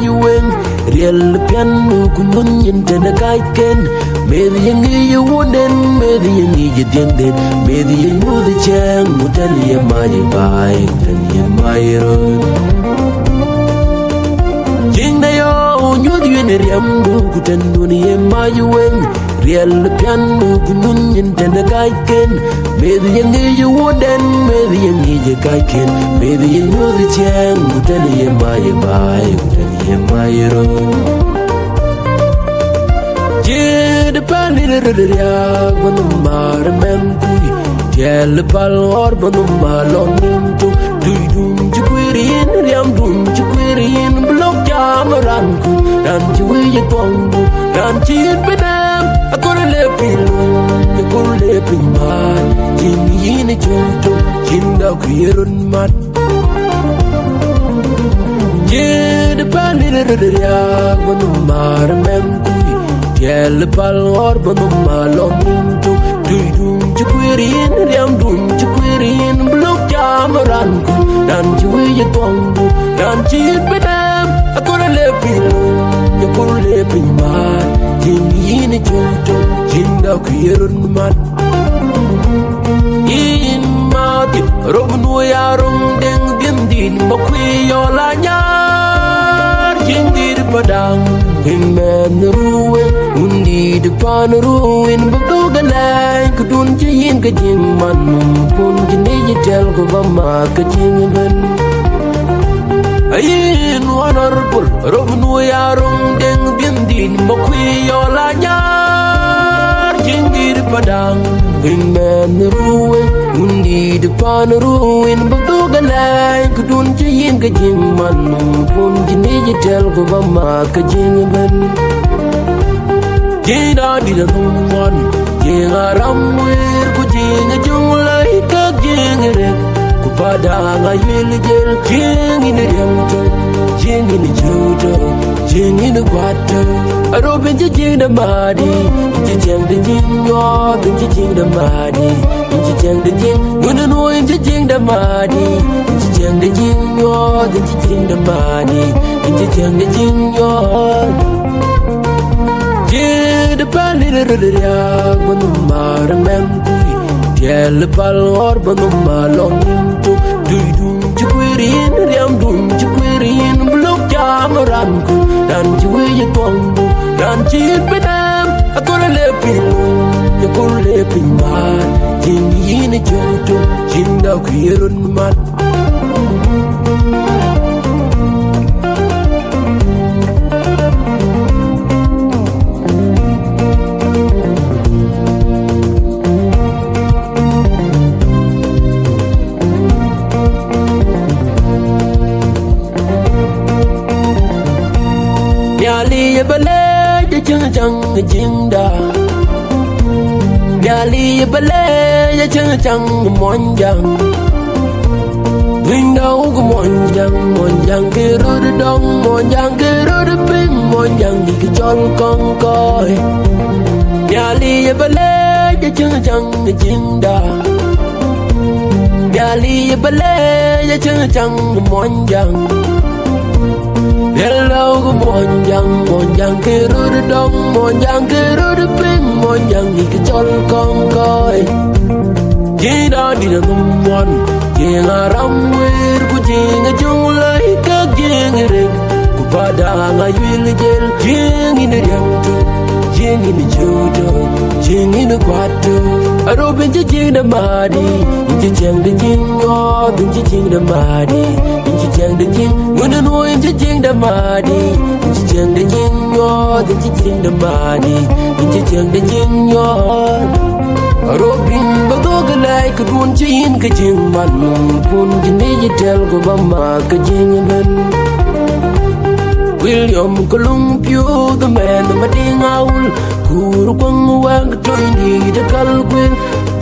you win. Real piano kumun yente na kaiken. Maybe you need you wouldn't, maybe you need you didn't. Maybe you knew the chang, mutani ya my bike, mutani ya my road. Jing na yo, nyu di yene riambu, kutanduni ya my wing. Real piano kumun yente na kaiken. Maybe you need you wouldn't, maybe you need you kaiken. Maybe you knew the chang, mutani ya my bike, mutani ya my road. The palilria when the marman kui tell the pal or bonuma long to do Juquirian Riam Dum Juquirian block Yamaranku and Jui Pongo and Chid Bedam a correlepin the correlepin man Jimmy in a junto Jinda Quirun mat the palilria when the marman kui Yell pal or bonuma long do Juquirian Riam Dum Juquirian block Yamaranku and Jui Pongo and Chid Bedam a correlepin the correlepin man Jimmy in a junto Jinda Quirun mat in Mati Robnuyarum Deng Dindin Bokwi Yolanya Jindir Padang in man ruin, undi de pan ruin, buga lai, kudun jayin kajing man, kun jini tel ko vama kajing ben. Ayin honorable, robnu yarum deng bindin, makwi yolanya, jindir padang, in man ruin, undi de pan ruin, buga lai, kudun jayin kajing man, kun jini tel ko vama kajing ben. Jina di dalam one, jenga ramwir ku jenga junglai ka jengere ku pada ngayil jel jeng ini diamto jeng ini judo jeng ini kuato aro benci jeng damadi jeng de jeng yo benci jeng damadi jeng de jeng guna no jeng damadi jeng de jeng yo benci jeng damadi jeng de jeng yo the palilria when the marman kui tell the pal or bonuma long do Juquirian Riam Dum Juquirian block Yamaranku and Jui Pongo and Chid Bedam a correlepin the correlepin man Jimmy in a junto Jinda Quirun mat Yali bale ya chang jinda Yali bale ya chang monjang Window go monjang ke road dong monjang ke road pin monjang di jol kong koy Yali bale ya chang jinda Yali bale ya chang monjang Hello, monjang ke road dong, monjang ke road pin, monjang di jol kong koy. Jina di dalam one, jenga ramwir ku jenga junglai ka jengere ku pada ngayil jel jeng ini diamto, jeng ini judo, jeng ini kuato. Aro benci jeng damadi, benci jeng de jeng yo, benci jeng damadi. Jeng de jeng, guna no jeng damadi, jeng de jeng yo, jeng damadi, jeng de jeng yo. Robin badogalai kudun jeng ke jeng man, pun jeni tel ko bama ke jeng ben. William Columbia, the man, the mading owl, kuru kwang wang toini de kalkwin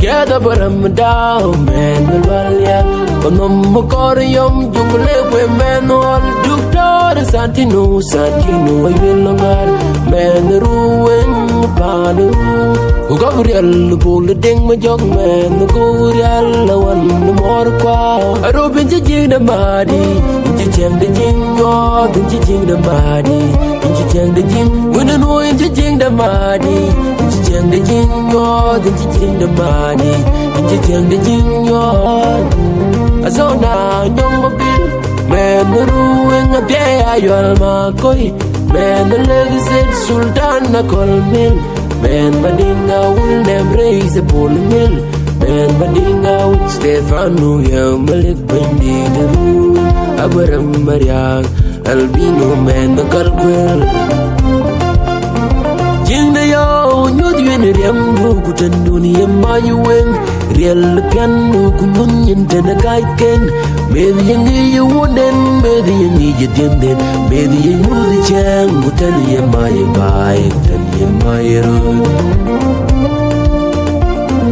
Keda baram dao men balya Konom korium jungle we men all Duktor Santino ay wilongar Men ruin panu Gabriel bol ding ma jog men Gabriel lawan mor kwa Robin jing da madi jing de jing yo jing da madi jing de jing when no jing da madi jing de jing yo jing da madi jing de jing yo azona nyong mobil men ruin a dia ayol ma koi men legzed sultan na kolmil men badinga ul nem raise a bull mill men badinga ul Stefano ya malik bindi deru abaram mariang albino men kalkwel Jingda yo nyud yen riam bu kutan dunia mayueng real piano kumunyin tena kaiken med yengi yuden med yengi jedenden med yengi chang kutan ye may bay kutan ye may ro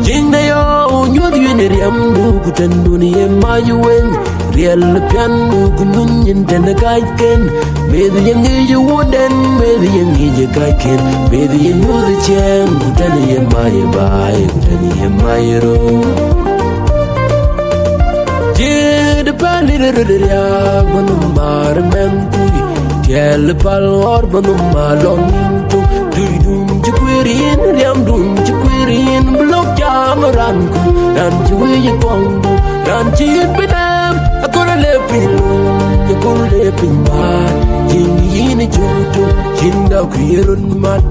Jingda yo nyud yen riam bu kutan dunia mayueng real piano kumunyin tena kaiken med yengi yuden med yengi je kaiken med yengi chang kutan ye may bay kutan ye may ro Jid palirya manumar mentui Kel pal or manumalon tu Duidum jikwirin riam dum jikwirin Blok jamaran ku Dan jiwi kongu Dan jid pinam Akura lepin Akura lepin mat Jing yini jutu Jinda kwirun mat